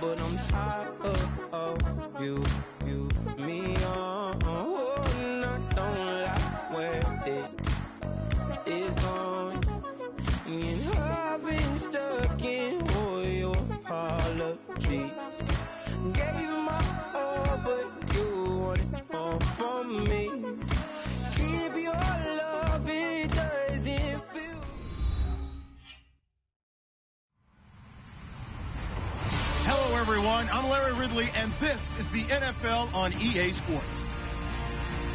but I'm tired of you, me on. Oh, and I don't like where this is going. And I've been stuck in all your apologies. Gave my all, but you wanted more from me. Keep your love, it doesn't feel. Hello, everyone. I'm Larry Ridley, and this is the NFL on EA Sports.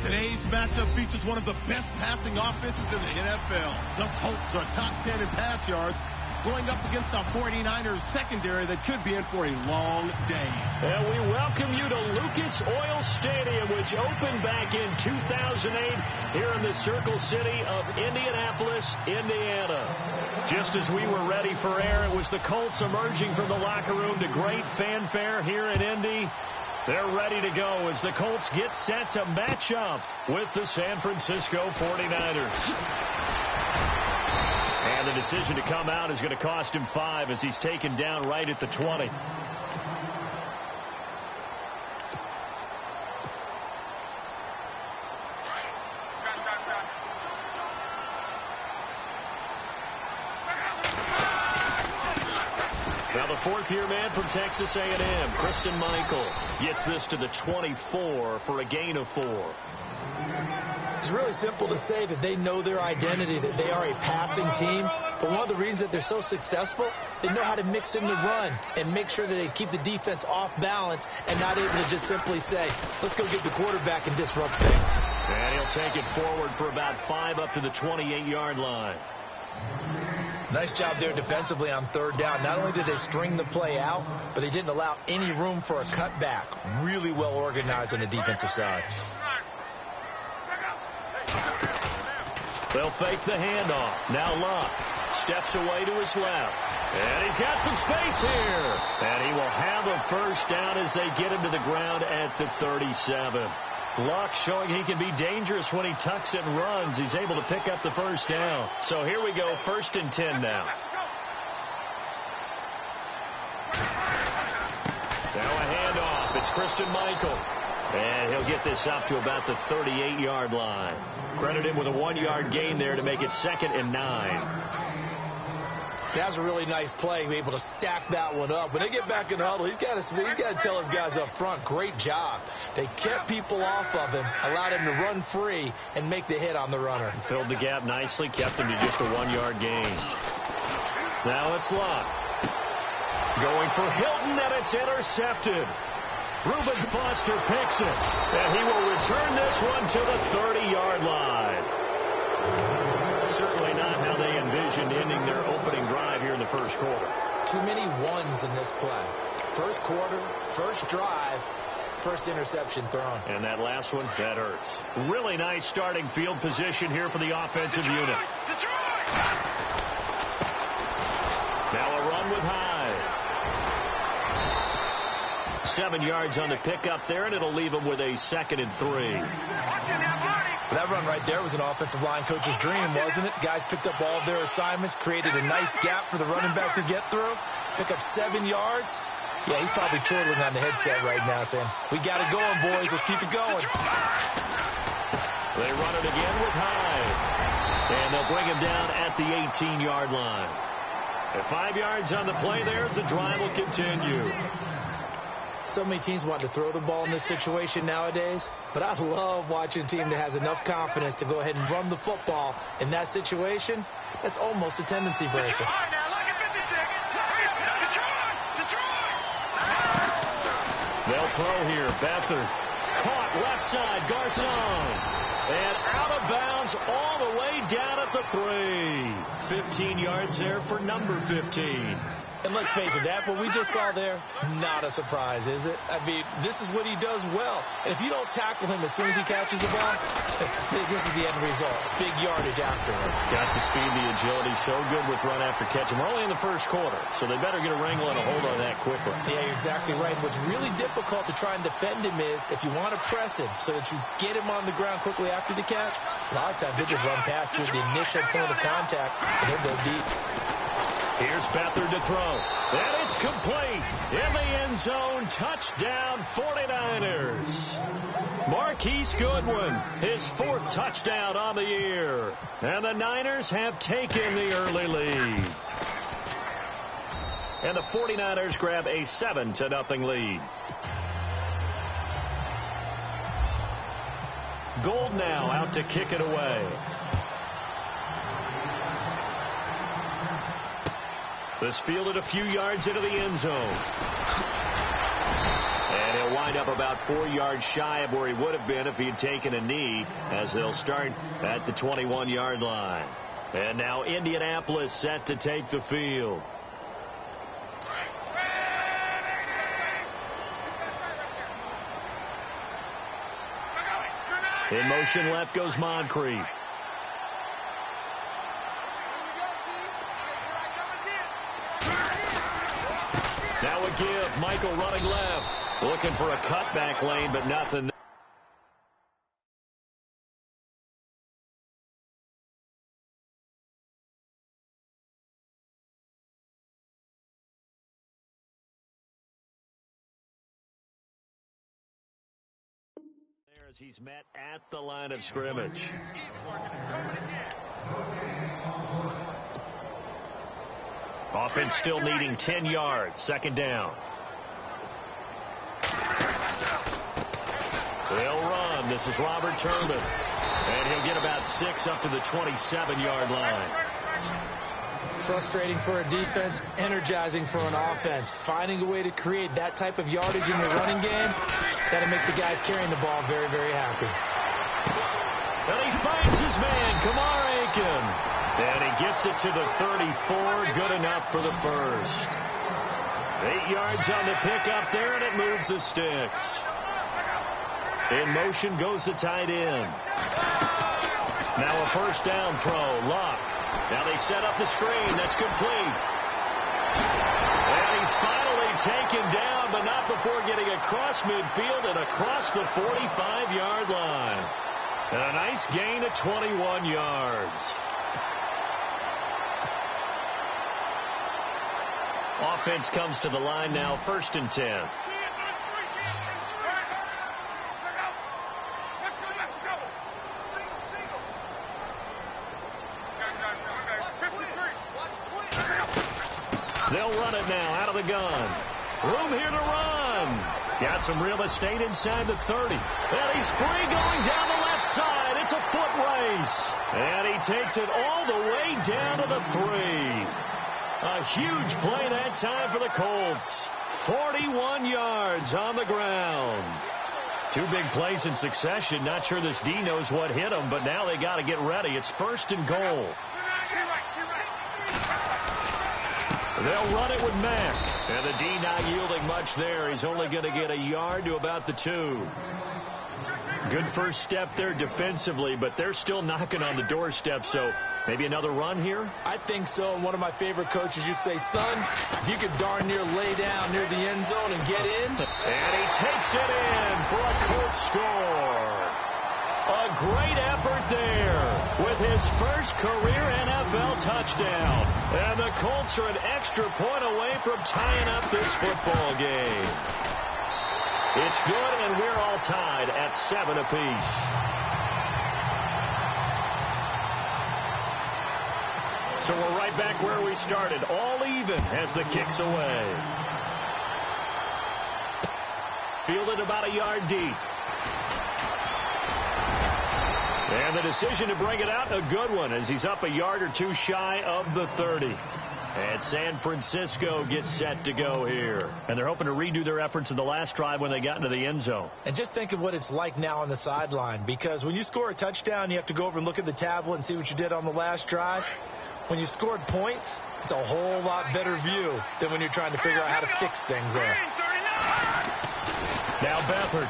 Today's matchup features one of the best passing offenses in the NFL. The Colts are top 10 in pass yards, going up against the 49ers secondary that could be in for a long day. And we welcome you to Lucas Oil Stadium, which opened back in 2008 here in the Circle City of Indianapolis, Indiana. Just as we were ready for air, it was the Colts emerging from the locker room to great fanfare here in Indy. They're ready to go as the Colts get set to match up with the San Francisco 49ers. And the decision to come out is going to cost him 5 as he's taken down right at the 20. Now the fourth-year man from Texas A&M, Kristen Michael, gets this to the 24 for a gain of 4. It's really simple to say that they know their identity, that they are a passing team. But one of the reasons that they're so successful, they know how to mix in the run and make sure that they keep the defense off balance and not able to just simply say, let's go get the quarterback and disrupt things. And he'll take it forward for about 5 up to the 28-yard line. Nice job there defensively on third down. Not only did they string the play out, but they didn't allow any room for a cutback. Really well organized on the defensive side. They'll fake the handoff. Now Luck steps away to his left. And he's got some space here. And he will have a first down as they get him to the ground at the 37. Luck showing he can be dangerous when he tucks it and runs. He's able to pick up the first down. So here we go, 1st and 10 now. Now a handoff. It's Kristen Michael. And he'll get this up to about the 38-yard line. Credit him with a 1-yard gain there to make it 2nd and 9. That was a really nice play, be able to stack that one up. When they get back in the huddle, he's got to tell his guys up front, great job. They kept people off of him, allowed him to run free and make the hit on the runner. Filled the gap nicely, kept him to just a 1-yard gain. Now it's Luck. Going for Hilton, and it's intercepted. Reuben Foster picks it, and he will return this one to the 30-yard line. Certainly not how they envisioned ending their opening drive here in the first quarter. Too many ones in this play. First quarter, first drive, first interception thrown. And that last one, that hurts. Really nice starting field position here for the offensive unit. Now a run with Hyde. 7 yards on the pickup there, and it'll leave him with a 2nd and 3. That run right there was an offensive line coach's dream, wasn't it? Guys picked up all of their assignments, created a nice gap for the running back to get through, pick up 7 yards. Yeah, he's probably chortling on the headset right now saying, we got it going, boys. Let's keep it going. They run it again with Hyde. And they'll bring him down at the 18-yard line. At 5 yards on the play there, the drive will continue. So many teams want to throw the ball in this situation nowadays, but I love watching a team that has enough confidence to go ahead and run the football in that situation. That's almost a tendency breaker. They'll throw here. Beathard caught left side. Garcon. And out of bounds all the way down at the 3. 15 yards there for number 15. And let's face it, that what we just saw there, not a surprise, is it? I mean, this is what he does well. And if you don't tackle him as soon as he catches the ball, this is the end result. Big yardage afterwards. Got the speed, the agility, so good with run after catch. And we're only in the first quarter, so they better get a wrangle and a hold on that quickly. Yeah, you're exactly right. What's really difficult to try and defend him is if you want to press him so that you get him on the ground quickly after the catch, a lot of times they just run past you at the initial point of contact and they'll go deep. Here's Beathard to throw. And it's complete in the end zone. Touchdown, 49ers. Marquise Goodwin, his 4th touchdown on the year. And the Niners have taken the early lead. And the 49ers grab a 7-0 lead. Gold now out to kick it away. This fielded a few yards into the end zone. And he'll wind up about 4 yards shy of where he would have been if he had taken a knee, as they'll start at the 21-yard line. And now Indianapolis set to take the field. In motion left goes Moncrief. Now a give. Michael running left. Looking for a cutback lane, but nothing. There as he's met at the line of scrimmage. Offense still needing 10 yards. 2nd down. They'll run. This is Robert Turbin. And he'll get about 6 up to the 27-yard line. Frustrating for a defense, energizing for an offense. Finding a way to create that type of yardage in your running game, that'll make the guys carrying the ball very, very happy. And he finds his man, Kamar Aiken. And he gets it to the 34. Good enough for the first. 8 yards on the pickup there, and it moves the sticks. In motion goes the tight end. Now a first down throw. Luck. Now they set up the screen. That's complete. And he's finally taken down, but not before getting across midfield and across the 45-yard line. And a nice gain of 21 yards. Offense comes to the line now, 1st and 10. They'll run it now out of the gun. Room here to run. Got some real estate inside the 30. And he's free going down the left side. It's a foot race. And he takes it all the way down to the 3. A huge play that time for the Colts. 41 yards on the ground. 2 big plays in succession. Not sure this D knows what hit him, but now they got to get ready. It's 1st and goal. They'll run it with Mack. And the D not yielding much there. He's only going to get a yard to about the 2. Good first step there defensively, but they're still knocking on the doorstep, so maybe another run here? I think so. And one of my favorite coaches used to say, son, if you could darn near lay down near the end zone and get in. And he takes it in for a Colts score. A great effort there with his first career NFL touchdown. And the Colts are an extra point away from tying up this football game. It's good, and we're all tied at 7 apiece. So we're right back where we started, all even as the kick's away. Fielded about a yard deep. And the decision to bring it out, a good one, as he's up a yard or 2 shy of the 30. And San Francisco gets set to go here. And they're hoping to redo their efforts in the last drive when they got into the end zone. And just think of what it's like now on the sideline. Because when you score a touchdown, you have to go over and look at the tablet and see what you did on the last drive. When you scored points, it's a whole lot better view than when you're trying to figure out how to fix things there. Now Beathard.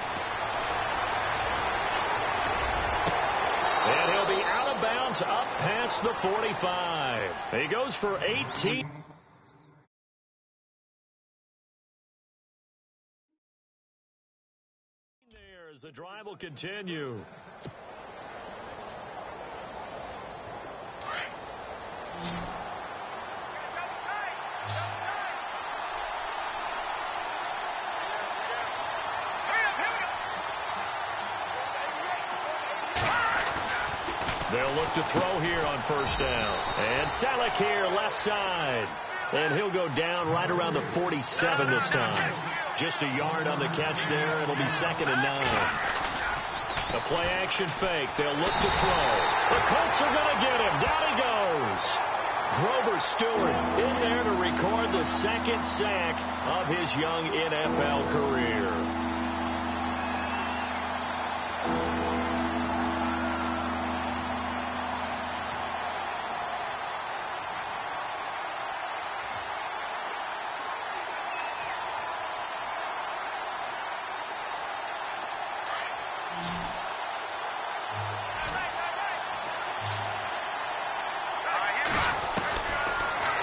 And he'll be out of bounds up past the 45. He goes for 18. There as the drive will continue. They'll look to throw here on first down. And Selleck here, left side. And he'll go down right around the 47 this time. Just a yard on the catch there. It'll be 2nd and 9. The play-action fake. They'll look to throw. The Colts are going to get him. Down he goes. Grover Stewart in there to record the 2nd sack of his young NFL career.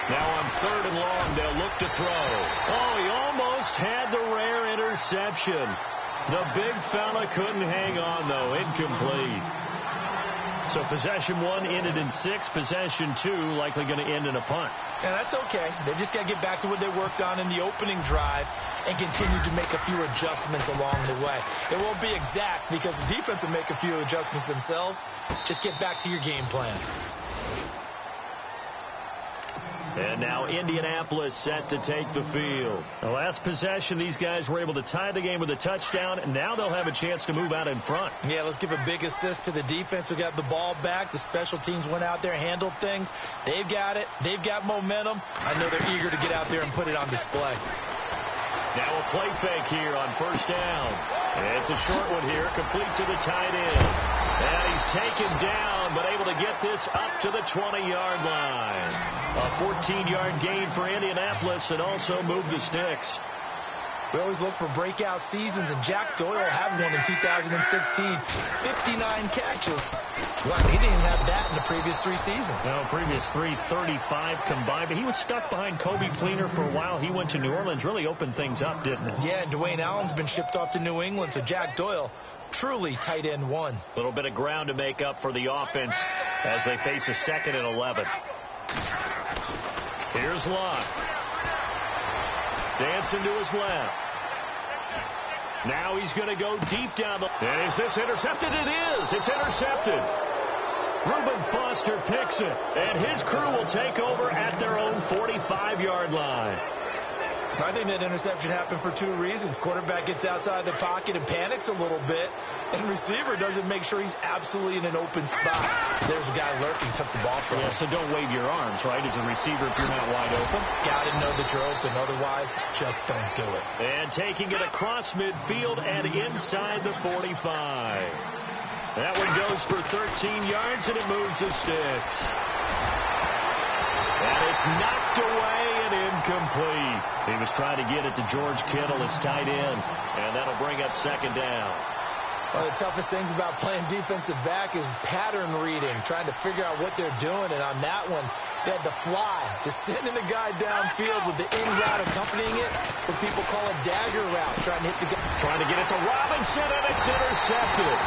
Now on 3rd and long, they'll look to throw. Oh, he almost had the rare interception. The big fella couldn't hang on, though. Incomplete. So possession 1 ended in 6. Possession 2 likely going to end in a punt. Yeah, that's okay. They just got to get back to what they worked on in the opening drive and continue to make a few adjustments along the way. It won't be exact because the defense will make a few adjustments themselves. Just get back to your game plan. And now Indianapolis set to take the field. The last possession, these guys were able to tie the game with a touchdown, and now they'll have a chance to move out in front. Yeah, let's give a big assist to the defense who got the ball back. The special teams went out there, handled things. They've got it. They've got momentum. I know they're eager to get out there and put it on display. Now a play fake here on first down. It's a short one here, complete to the tight end. And he's taken down, but able to get this up to the 20-yard line. A 14-yard gain for Indianapolis and also move the sticks. We always look for breakout seasons, and Jack Doyle had one in 2016. 59 catches. Well, he didn't have that in the previous 3 seasons. No, previous 3, 35 combined. But he was stuck behind Kobe Fleener for a while. He went to New Orleans, really opened things up, didn't it? Yeah, and Dwayne Allen's been shipped off to New England, so Jack Doyle, truly tight end 1. A little bit of ground to make up for the offense as they face a 2nd and 11. Here's Locke. Dancing to his left. Now he's going to go deep down the... And is this intercepted? It is. It's intercepted. Reuben Foster picks it. And his crew will take over at their own 45-yard line. I think that interception happened for 2 reasons. Quarterback gets outside the pocket and panics a little bit. And receiver doesn't make sure he's absolutely in an open spot. There's a guy lurking, took the ball from him. So don't wave your arms, right, as a receiver if you're not wide open. Got to know that you're open. Otherwise, just don't do it. And taking it across midfield and inside the 45. That one goes for 13 yards, and it moves the sticks. And it's knocked away and incomplete. He was trying to get it to George Kittle, his tight end, and that'll bring up 2nd down. One of the toughest things about playing defensive back is pattern reading, trying to figure out what they're doing. And on that one, they had the fly, just sending the guy downfield with the in route accompanying it, what people call a dagger route, trying to hit the guy. Trying to get it to Robinson, and it's intercepted.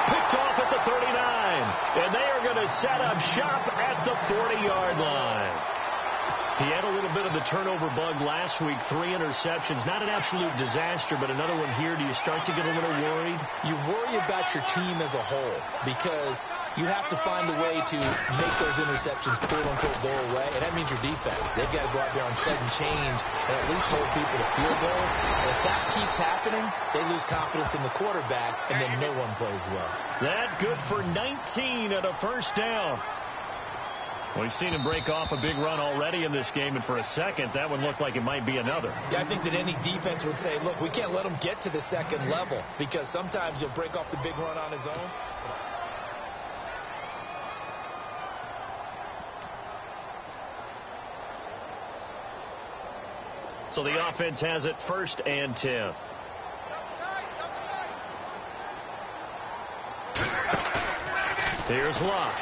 Picked off at the 39, and they are going to set up shop at the 40-yard line. He had a little bit of the turnover bug last week, 3 interceptions. Not an absolute disaster, but another one here. Do you start to get a little worried? You worry about your team as a whole because you have to find a way to make those interceptions, quote-unquote, go away, and that means your defense. They've got to go out there on sudden change and at least hold people to field goals. And if that keeps happening, they lose confidence in the quarterback, and then no one plays well. That good for 19 at a first down. Well, we've seen him break off a big run already in this game, and for a second, that one looked like it might be another. Yeah, I think that any defense would say, look, we can't let him get to the 2nd level because sometimes he'll break off the big run on his own. So the offense has it 1st and 10. Here's Locke.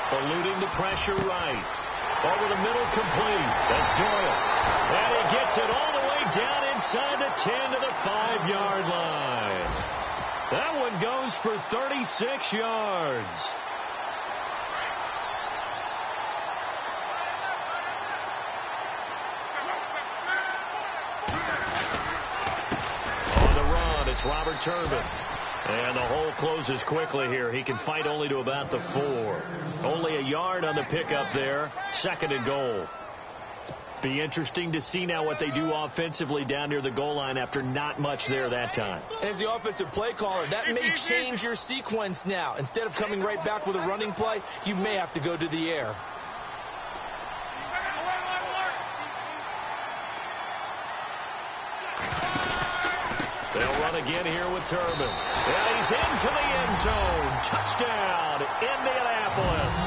Eluding the pressure right. Over the middle, complete. That's Doyle. And he gets it all the way down inside the 10 to the 5-yard line. That one goes for 36 yards. On the run, a It's Robert Turbin. And the hole closes quickly here. He can fight only to about the 4. Only a yard on the pickup there. 2nd and goal. Be interesting to see now what they do offensively down near the goal line after not much there that time. As the offensive play caller, that may change your sequence now. Instead of coming right back with a running play, you may have to go to the air. They'll run again here with Turbin. And he's into the end zone. Touchdown, Indianapolis.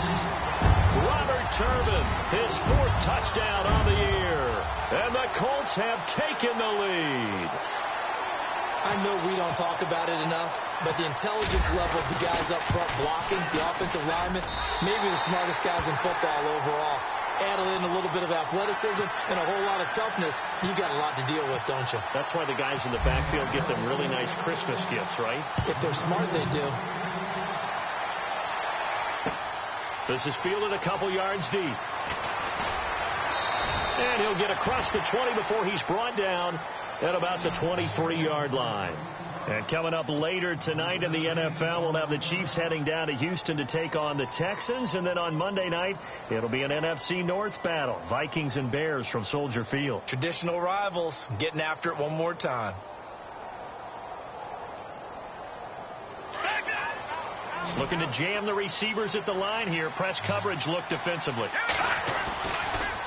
Robert Turbin, his 4th touchdown on the year. And the Colts have taken the lead. I know we don't talk about it enough, but the intelligence level of the guys up front blocking, the offensive linemen, maybe the smartest guys in football overall. Add in a little bit of athleticism and a whole lot of toughness, you got a lot to deal with, don't you? That's why the guys in the backfield get them really nice Christmas gifts, right? If they're smart, they do. This is fielded a couple yards deep. And he'll get across the 20 before he's brought down at about the 23-yard line. And coming up later tonight in the NFL, we'll have the Chiefs heading down to Houston to take on the Texans. And then on Monday night, it'll be an NFC North battle. Vikings and Bears from Soldier Field. Traditional rivals getting after it one more time. Looking to jam the receivers at the line here. Press coverage look defensively.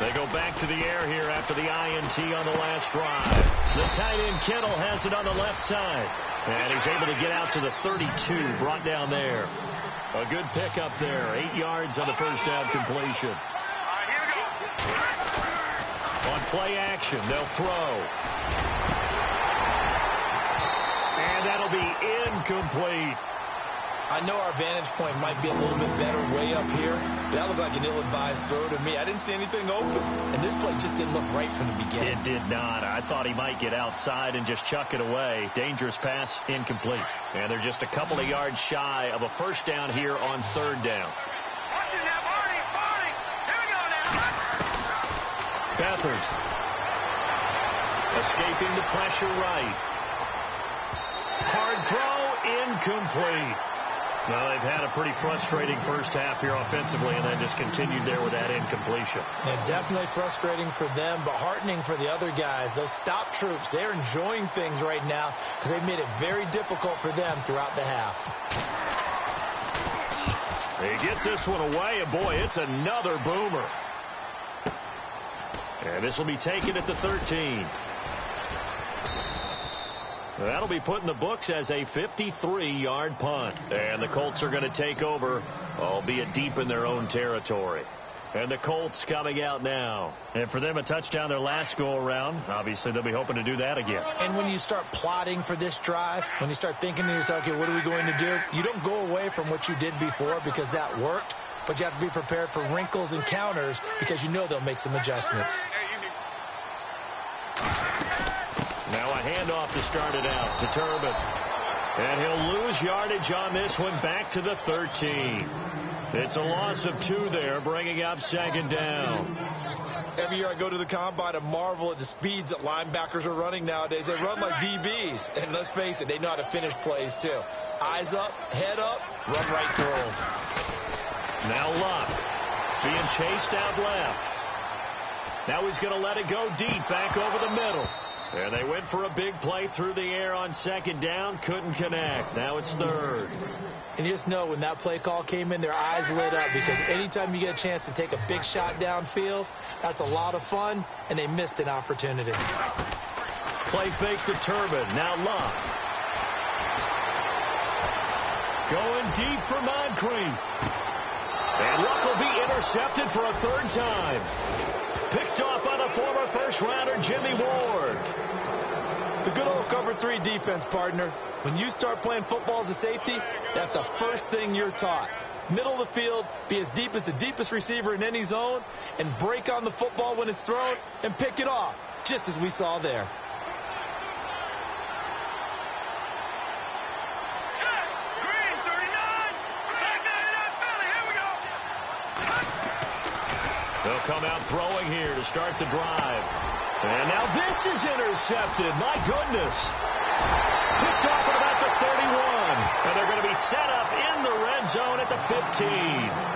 They go back to the air here after the INT on the last drive. The tight end Kittle has it on the left side. And he's able to get out to the 32, brought down there. A good pickup there. 8 yards on the first down completion. On play action, they'll throw. And that'll be incomplete. I know our vantage point might be a little bit better way up here, but that looked like an ill-advised throw to me. I didn't see anything open, and this play just didn't look right from the beginning. It did not. I thought he might get outside and just chuck it away. Dangerous pass, incomplete. And they're just a couple of yards shy of a first down here on 3rd down. Beathard escaping the pressure right. Hard throw, incomplete. Well, they've had a pretty frustrating first half here offensively and then just continued there with that incompletion. Yeah, definitely frustrating for them, but heartening for the other guys. Those stop troops, they're enjoying things right now because they've made it very difficult for them throughout the half. He gets this one away, and boy, it's another boomer. And this will be taken at the 13. That'll be put in the books as a 53-yard punt. And the Colts are going to take over, albeit deep in their own territory. And the Colts coming out now. And for them, a touchdown their last go-around. Obviously, they'll be hoping to do that again. And when you start plotting for this drive, when you start thinking to yourself, okay, what are we going to do? You don't go away from what you did before because that worked. But you have to be prepared for wrinkles and counters because you know they'll make some adjustments. Now a handoff to start it out to Turbin. And he'll lose yardage on this one back to the 13. It's a loss of 2 there, bringing up 2nd down. Every year I go to the combine and marvel at the speeds that linebackers are running nowadays. They run like DBs. And let's face it, they know how to finish plays too. Eyes up, head up, run right through them. Now Luck being chased out left. Now he's going to let it go deep back over the middle. And they went for a big play through the air on 2nd down. Couldn't connect. Now it's 3rd. And you just know when that play call came in, their eyes lit up because anytime you get a chance to take a big shot downfield, that's a lot of fun, and they missed an opportunity. Play fake to Turbin. Now Luck. Going deep for Moncrief. And Luck will be intercepted for a 3rd time. Picked off by the former first-rounder Jimmy Ward. The good old cover 3 defense, partner. When you start playing football as a safety, that's the first thing you're taught. Middle of the field, be as deep as the deepest receiver in any zone, and break on the football when it's thrown and pick it off, just as we saw there. They'll come out throwing here to start the drive. And now this is intercepted. My goodness. Picked off at about the 31. And they're going to be set up in the red zone at the 15.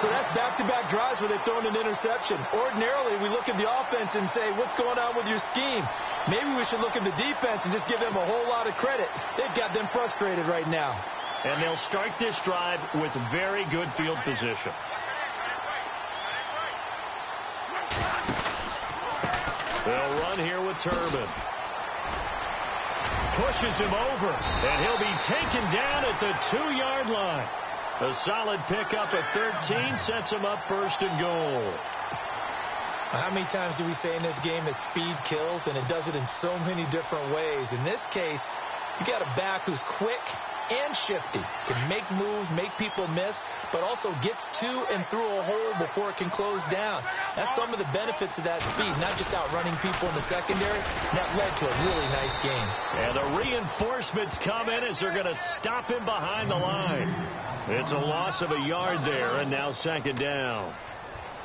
So that's back-to-back drives where they've thrown an interception. Ordinarily, we look at the offense and say, what's going on with your scheme? Maybe we should look at the defense and just give them a whole lot of credit. They've got them frustrated right now. And they'll start this drive with very good field position. They'll run here with Turbin. Pushes him over, and he'll be taken down at the 2-yard line. A solid pickup of 13 sets him up first and goal. How many times do we say in this game that speed kills, and it does it in so many different ways? In this case, you got a back who's quick and shifty, can make moves, make people miss, but also gets to and through a hole before it can close down. That's some of the benefits of that speed, not just outrunning people in the secondary. That led to a really nice game. And the reinforcements come in as they're going to stop him behind the line. It's a loss of a yard there, and now second down.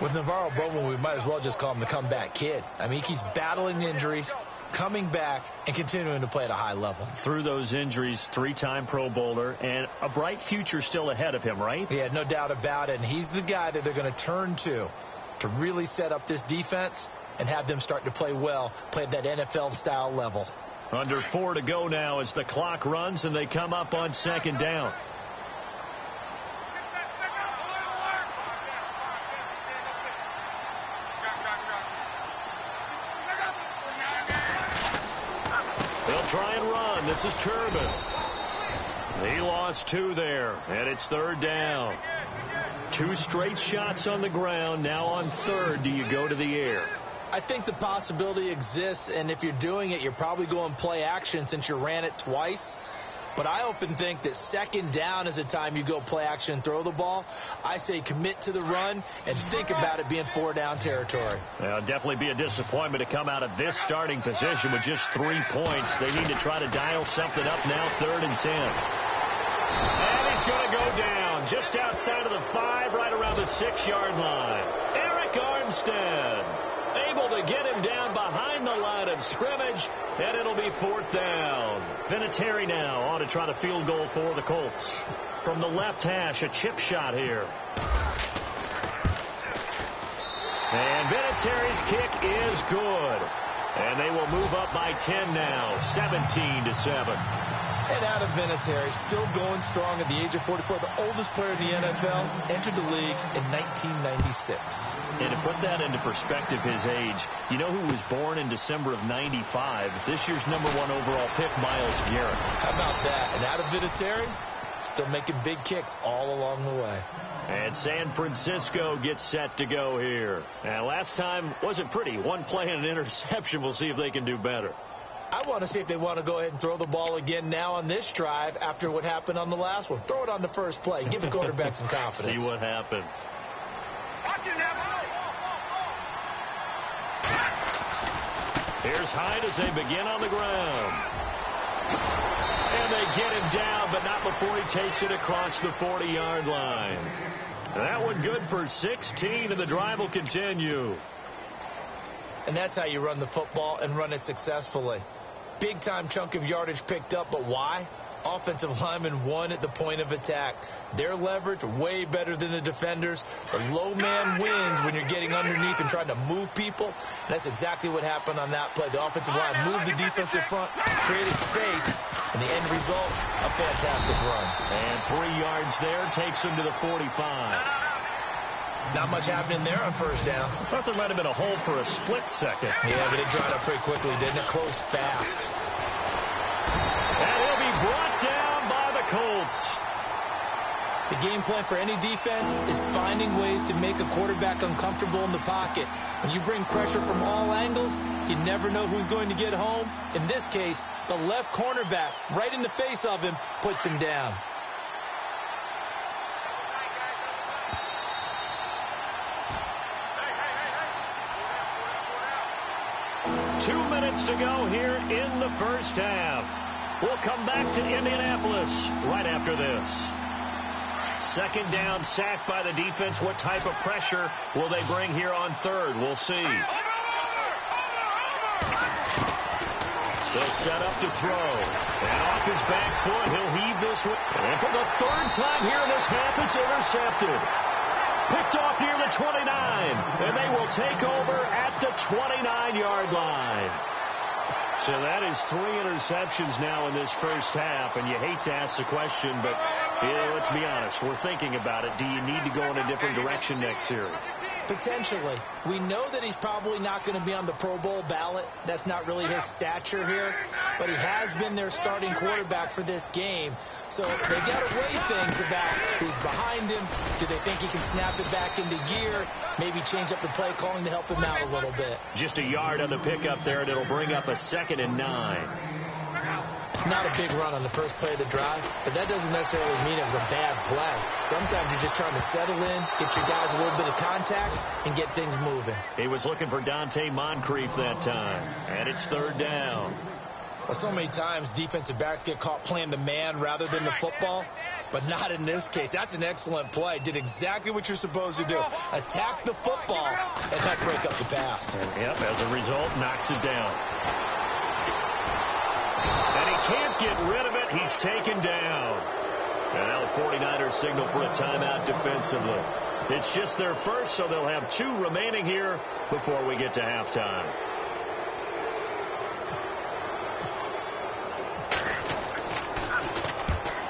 With Navarro Bowman, we might as well just call him the comeback kid. I mean, he keeps battling injuries, coming back, and continuing to play at a high level. Through those injuries, 3-time Pro Bowler, and a bright future still ahead of him, right? Yeah, no doubt about it. And he's the guy that they're going to turn to really set up this defense and have them start to play well, play at that NFL-style level. Under 4 to go now as the clock runs, and they come up on second down. Try and run. This is Turbin. He lost 2 there, and it's third down. 2 straight shots on the ground. Now on third, do you go to the air? I think the possibility exists, and if you're doing it, you're probably going play action since you ran it twice. But I often think that second down is a time you go play action and throw the ball. I say commit to the run and think about it being 4-down territory. Well, definitely be a disappointment to come out of this starting position with just 3 points. They need to try to dial something up now, 3rd and 10. And he's going to go down just outside of the 5, right around the 6-yard line. Eric Armstead able to get him down behind the line of scrimmage, and it'll be 4th down. Vinatieri now on to try to field goal for the Colts. From the left hash, a chip shot here. And Vinatieri's kick is good. And they will move up by 10 now, 17-7. And out of Vinatieri, still going strong at the age of 44, the oldest player in the NFL, entered the league in 1996. And to put that into perspective, his age, you know who was born in December of 95? This year's #1 overall pick, Myles Garrett. How about that? And out of Vinatieri, still making big kicks all along the way. And San Francisco gets set to go here. And last time wasn't pretty. 1 play and an interception. We'll see if they can do better. I want to see if they want to go ahead and throw the ball again now on this drive after what happened on the last one. Throw it on the first play. Give the quarterback some confidence. See what happens. Here's Hyde as they begin on the ground. And they get him down, but not before he takes it across the 40-yard line. That one good for 16, and the drive will continue. And that's how you run the football and run it successfully. Big-time chunk of yardage picked up, but why? Offensive linemen won at the point of attack. Their leverage way better than the defenders. The low man wins when you're getting underneath and trying to move people. And that's exactly what happened on that play. The offensive line moved the defensive front, created space, and the end result, a fantastic run. And 3 yards there takes him to the 45. Not much happening there on first down. Thought there might have been a hole for a split second. Yeah, but it dried up pretty quickly, didn't it? Closed fast. And he'll be brought down by the Colts. The game plan for any defense is finding ways to make a quarterback uncomfortable in the pocket. When you bring pressure from all angles, you never know who's going to get home. In this case, the left cornerback, right in the face of him, puts him down. To go here in the first half. We'll come back to Indianapolis right after this. Second down, sacked by the defense. What type of pressure will they bring here on third? We'll see. They'll set up to throw. And off his back foot, he'll heave this one. And for the third time here in this half, it's intercepted. Picked off near the 29. And they will take over at the 29-yard line. So that is 3 interceptions now in this first half. And you hate to ask the question, but let's be honest. We're thinking about it. Do you need to go in a different direction next series? Potentially. We know that he's probably not going to be on the Pro Bowl ballot. That's not really his stature here. But he has been their starting quarterback for this game. So they've got to weigh things about who's behind him. Do they think he can snap it back into gear? Maybe change up the play calling to help him out a little bit. Just a yard on the pickup there, and it'll bring up a 2nd and 9. Not a big run on the first play of the drive, but that doesn't necessarily mean it was a bad play. Sometimes you're just trying to settle in, get your guys a little bit of contact, and get things moving. He was looking for Dante Moncrief that time, and it's 3rd down. Well, so many times defensive backs get caught playing the man rather than the football, but not in this case. That's an excellent play. Did exactly what you're supposed to do. Attack the football and not break up the pass. Yep, as a result, knocks it down. And he can't get rid of it. He's taken down. And now the 49ers signal for a timeout defensively. It's just their first, so they'll have 2 remaining here before we get to halftime.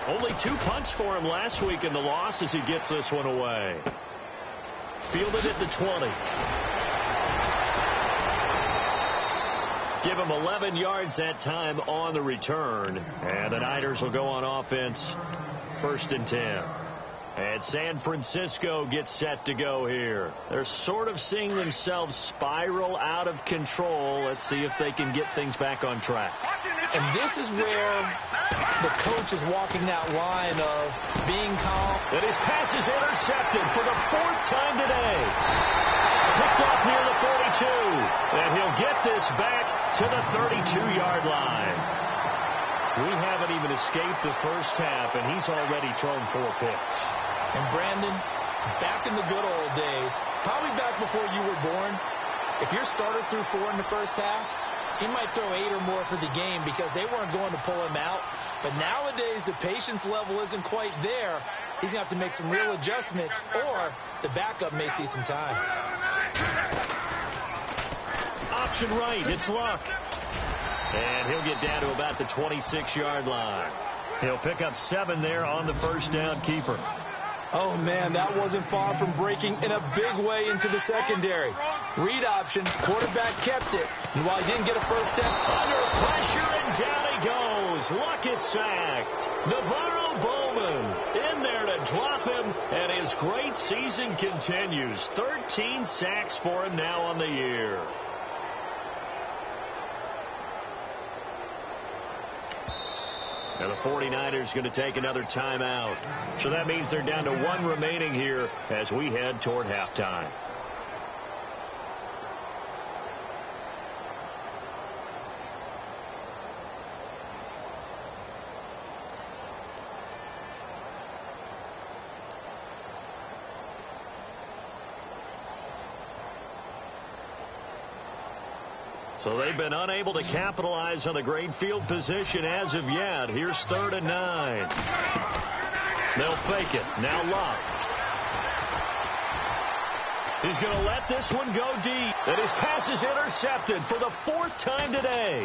Only 2 punts for him last week in the loss as he gets this one away. Fielded at the 20. Give him 11 yards that time on the return. And the Niners will go on offense 1st and 10. And San Francisco gets set to go here. They're sort of seeing themselves spiral out of control. Let's see if they can get things back on track. And this is where the coach is walking that line of being calm. And his pass is intercepted for the 4th time today. Picked off near the 42. And he'll get this back to the 32-yard line. We haven't even escaped the first half, and he's already thrown 4 picks. And Brandon, back in the good old days, probably back before you were born, if your starter threw 4 in the first half, he might throw 8 or more for the game because they weren't going to pull him out. But nowadays, the patience level isn't quite there. He's going to have to make some real adjustments, or the backup may see some time. Option right, it's Luck. And he'll get down to about the 26-yard line. He'll pick up 7 there on the first down keeper. Oh, man, that wasn't far from breaking in a big way into the secondary. Read option, quarterback kept it. And while he didn't get a first step, under pressure, and down he goes. Luck is sacked. Navarro Bowman in there to drop him, and his great season continues. 13 sacks for him now on the year. And the 49ers going to take another timeout. So that means they're down to 1 remaining here as we head toward halftime. So they've been unable to capitalize on the great field position as of yet. Here's 3rd and 9. They'll fake it. Now Luck. He's going to let this one go deep. And his pass is intercepted for the 4th time today.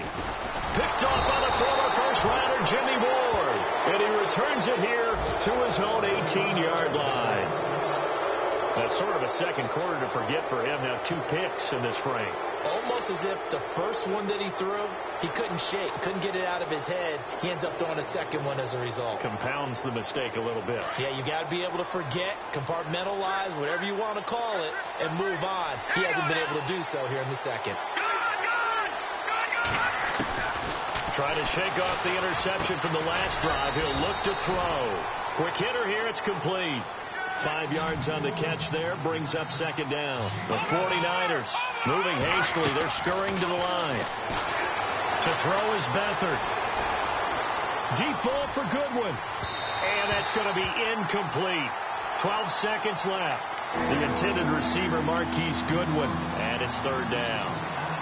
Picked off by the former first-rounder Jimmy Ward. And he returns it here to his own 18-yard line. That's sort of a second quarter to forget for him. Now 2 picks in this frame. Almost as if the first one that he threw, he couldn't shake, couldn't get it out of his head. He ends up throwing a second one as a result. Compounds the mistake a little bit. Yeah, you got to be able to forget, compartmentalize, whatever you want to call it, and move on. He hasn't been able to do so here in the second. Trying to shake off the interception from the last drive. He'll look to throw. Quick hitter here. It's complete. 5 yards on the catch there. Brings up 2nd down. The 49ers moving hastily. They're scurrying to the line. To throw is Beathard. Deep ball for Goodwin. And that's going to be incomplete. 12 seconds left. The intended receiver, Marquise Goodwin. And it's 3rd down.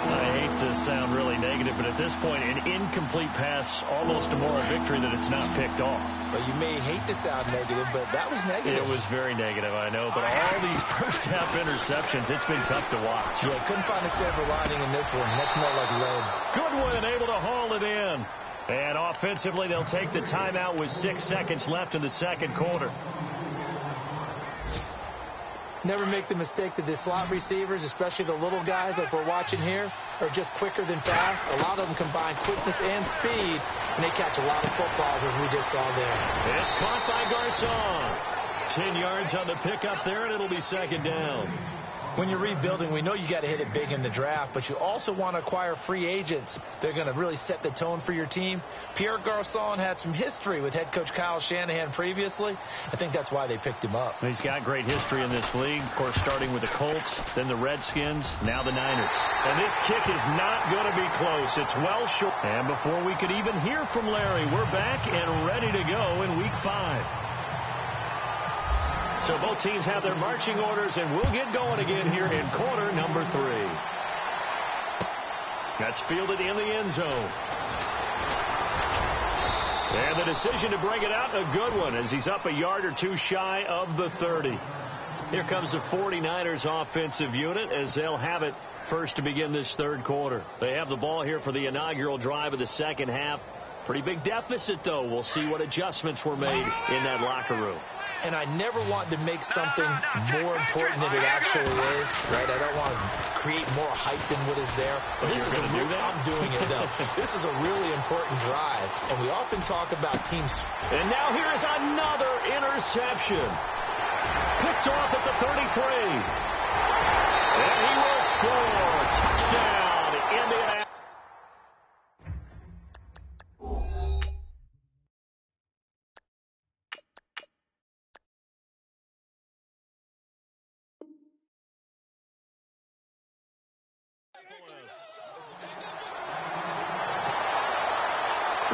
I hate to sound really negative, but at this point, an incomplete pass, almost a moral victory that it's not picked off. Well, you may hate to sound negative, but that was negative. It was very negative, I know. But all these first-half interceptions, it's been tough to watch. Yeah, couldn't find a silver lining in this one. That's more like lead. Goodwin able to haul it in. And offensively, they'll take the timeout with 6 seconds left in the second quarter. Never make the mistake that the slot receivers, especially the little guys like we're watching here, are just quicker than fast. A lot of them combine quickness and speed, and they catch a lot of footballs, as we just saw there. It's caught by Garcon. 10 yards on the pickup there, and it'll be second down. When you're rebuilding, we know you got to hit it big in the draft, but you also want to acquire free agents. They're going to really set the tone for your team. Pierre Garcon had some history with head coach Kyle Shanahan previously. I think that's why they picked him up. He's got great history in this league, of course, starting with the Colts, then the Redskins, now the Niners. And this kick is not going to be close. It's well short. And before we could even hear from Larry, we're back and ready to go in Week 5. So both teams have their marching orders, and we'll get going again here in quarter number 3. That's fielded in the end zone. And the decision to bring it out, a good one, as he's up a yard or two shy of the 30. Here comes the 49ers offensive unit as they'll have it first to begin this third quarter. They have the ball here for the inaugural drive of the second half. Pretty big deficit, though. We'll see what adjustments were made in that locker room. And I never want to make something more important than it actually is, right? I don't want to create more hype than what is there. But this is I'm doing it, though. This is a really important drive, and we often talk about teams. And now here is another interception. Picked off at the 33. And he will score. Touchdown, Indianapolis.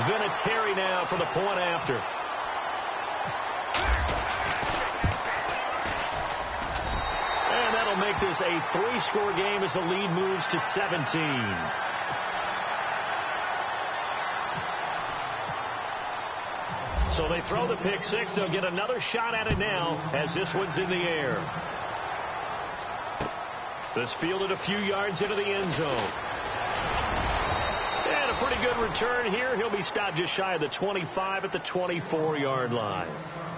Vinatieri now for the point after. And that'll make this a 3-score game as the lead moves to 17. So they throw the pick six. They'll get another shot at it now as this one's in the air. This fielded a few yards into the end zone. And a pretty good return here. He'll be stopped just shy of the 25 at the 24-yard line.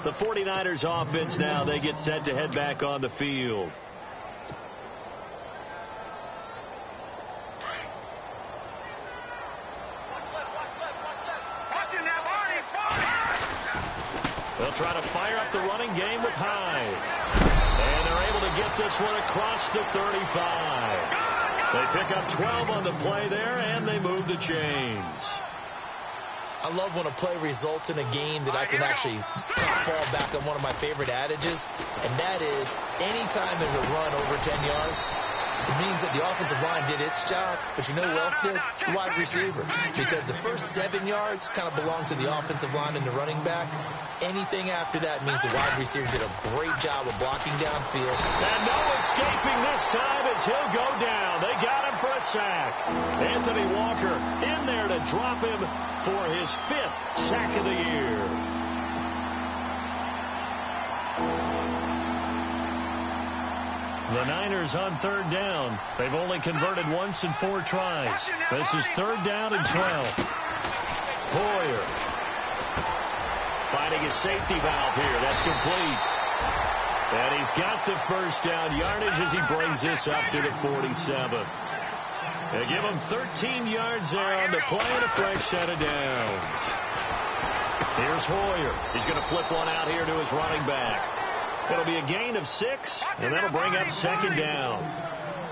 The 49ers offense now, they get set to head back on the field. They'll try to fire up the running game with Hyde. And they're able to get this one across the 35. They pick up 12 on the play there, and they move the chains. I love when a play results in a game that I can actually fall back on one of my favorite adages, and that is anytime there's a run over 10 yards, it means that the offensive line did its job, but you know who else did? The wide receiver. Because the first 7 yards kind of belong to the offensive line and the running back. Anything after that means the wide receiver did a great job of blocking downfield. And no escaping this time as he'll go down. They got him for a sack. Anthony Walker in there to drop him for his 5th sack of the year. The Niners on third down. They've only converted once in 4 tries. This is third down and 12. Hoyer finding a safety valve here. That's complete. And he's got the first down yardage as he brings this up to the 47. They give him 13 yards there on the play and a fresh set of downs. Here's Hoyer. He's going to flip one out here to his running back. It'll be a gain of 6, and that'll bring up second down.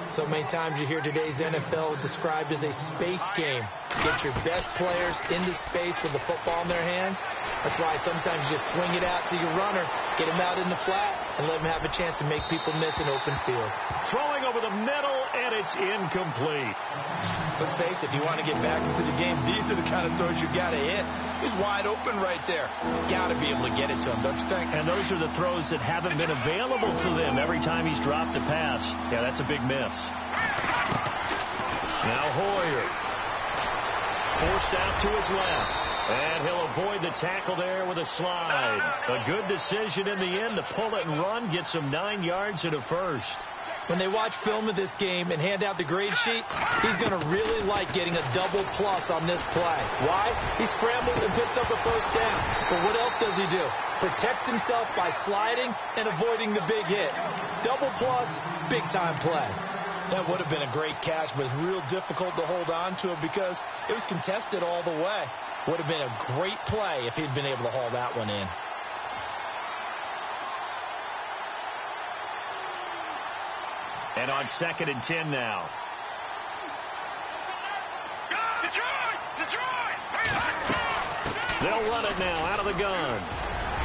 So many times you hear today's NFL described as a space game. Get your best players into space with the football in their hands. That's why sometimes you just swing it out to your runner, get him out in the flat, and let him have a chance to make people miss an open field. Throwing over the middle, and it's incomplete. Let's face it, if you want to get back into the game, these are the kind of throws you got to hit. He's wide open right there. Got to be able to get it to him, don't you think? And those are the throws that haven't been available to them every time he's dropped a pass. Yeah, that's a big miss. Now Hoyer. Forced out to his left. And he'll avoid the tackle there with a slide. A good decision in the end to pull it and run, get some 9 yards and a first. When they watch film of this game and hand out the grade sheets, he's going to really like getting a double plus on this play. Why? He scrambles and picks up a first down. But what else does he do? Protects himself by sliding and avoiding the big hit. Double plus, big-time play. That would have been a great catch, but it's real difficult to hold on to it because it was contested all the way. Would have been a great play if he'd been able to haul that one in. And on 2nd and 10 now. They'll run it now out of the gun.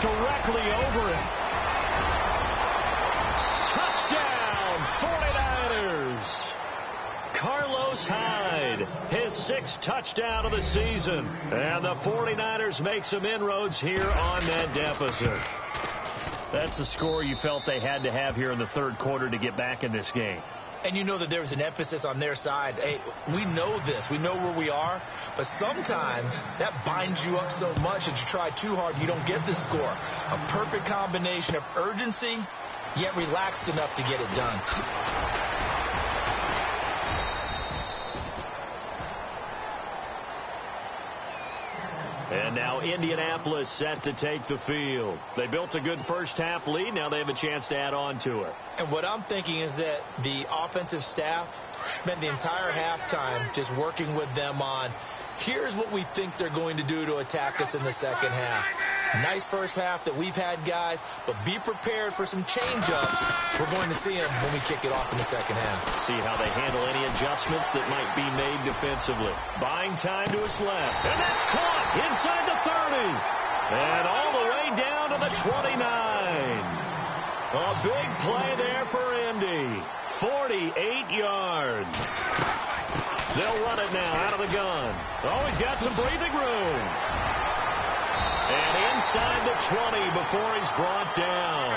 Directly over it. Touchdown, 49ers. Carlos Hyde, his 6th touchdown of the season. And the 49ers make some inroads here on that deficit. That's the score you felt they had to have here in the 3rd quarter to get back in this game. And you know that there was an emphasis on their side. Hey, we know this. We know where we are. But sometimes that binds you up so much that you try too hard, you don't get the score. A perfect combination of urgency, yet relaxed enough to get it done. And now Indianapolis set to take the field. They built a good first-half lead. Now they have a chance to add on to it. And what I'm thinking is that the offensive staff spent the entire halftime just working with them on, here's what we think they're going to do to attack us in the second half. Nice first half that we've had, guys, but be prepared for some change-ups. We're going to see them when we kick it off in the second half. See how they handle any adjustments that might be made defensively. Buying time to his left. And that's caught inside the 30. And all the way down to the 29. A big play there for Indy. 48 yards. They'll run it now out of the gun. Oh, he's got some breathing room. And inside the 20 before he's brought down.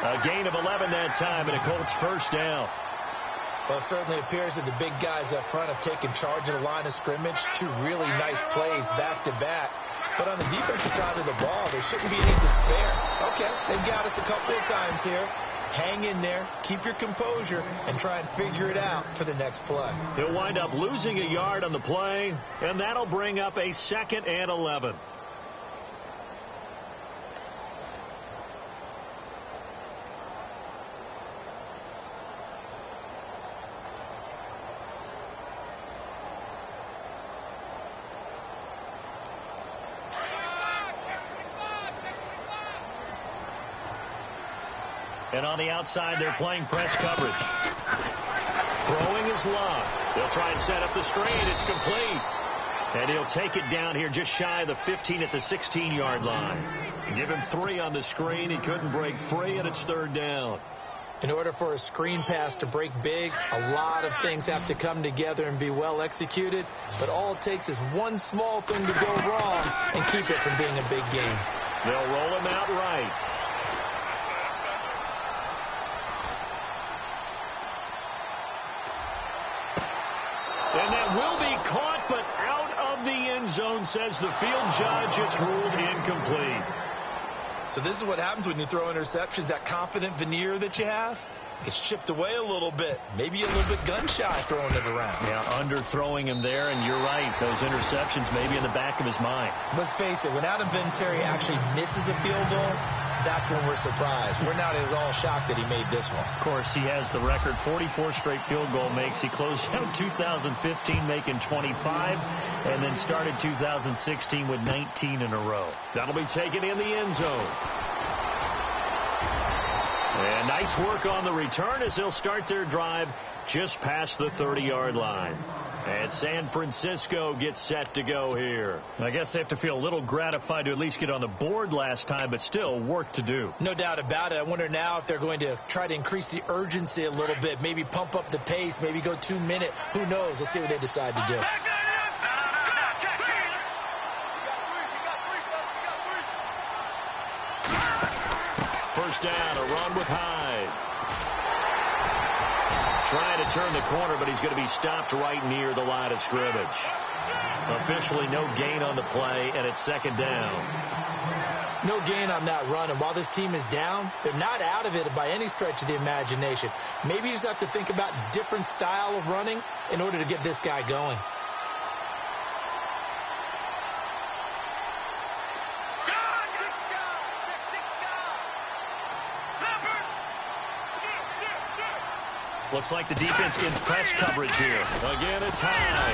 A gain of 11 that time and a Colts first down. Well, it certainly appears that the big guys up front have taken charge of the line of scrimmage. 2 really nice plays back-to-back. But on the defensive side of the ball, there shouldn't be any despair. Okay, they've got us a couple of times here. Hang in there, keep your composure, and try and figure it out for the next play. He'll wind up losing a yard on the play, and that'll bring up a 2nd and 11. And on the outside, they're playing press coverage. Throwing his Love. They'll try and set up the screen. It's complete. And he'll take it down here just shy of the 15 at the 16-yard line. Give him 3 on the screen. He couldn't break free, and it's 3rd down. In order for a screen pass to break big, a lot of things have to come together and be well executed. But all it takes is one small thing to go wrong and keep it from being a big game. They'll roll him out right. And that will be caught, but out of the end zone, says the field judge. It's ruled incomplete. So this is what happens when you throw interceptions. That confident veneer that you have gets chipped away a little bit. Maybe a little bit gun-shy throwing it around. Yeah, underthrowing him there, and you're right. Those interceptions maybe in the back of his mind. Let's face it, when Adam Vinatieri actually misses a field goal, that's when we're surprised. We're not as all shocked that he made this one. Of course, he has the record, 44 straight field goal makes. He closed out 2015 making 25, and then started 2016 with 19 in a row. That'll be taken in the end zone. And nice work on the return as they'll start their drive just past the 30-yard line. And San Francisco gets set to go here. I guess they have to feel a little gratified to at least get on the board last time, but still work to do. No doubt about it. I wonder now if they're going to try to increase the urgency a little bit, maybe pump up the pace, maybe go 2 minutes. Who knows? Let's see what they decide to do. First down, a run with Hyde. Trying to turn the corner, but he's going to be stopped right near the line of scrimmage. Officially no gain on the play, and it's second down. No gain on that run, and while this team is down, they're not out of it by any stretch of the imagination. Maybe you just have to think about different style of running in order to get this guy going. Looks like the defense in press coverage here. Again, it's high.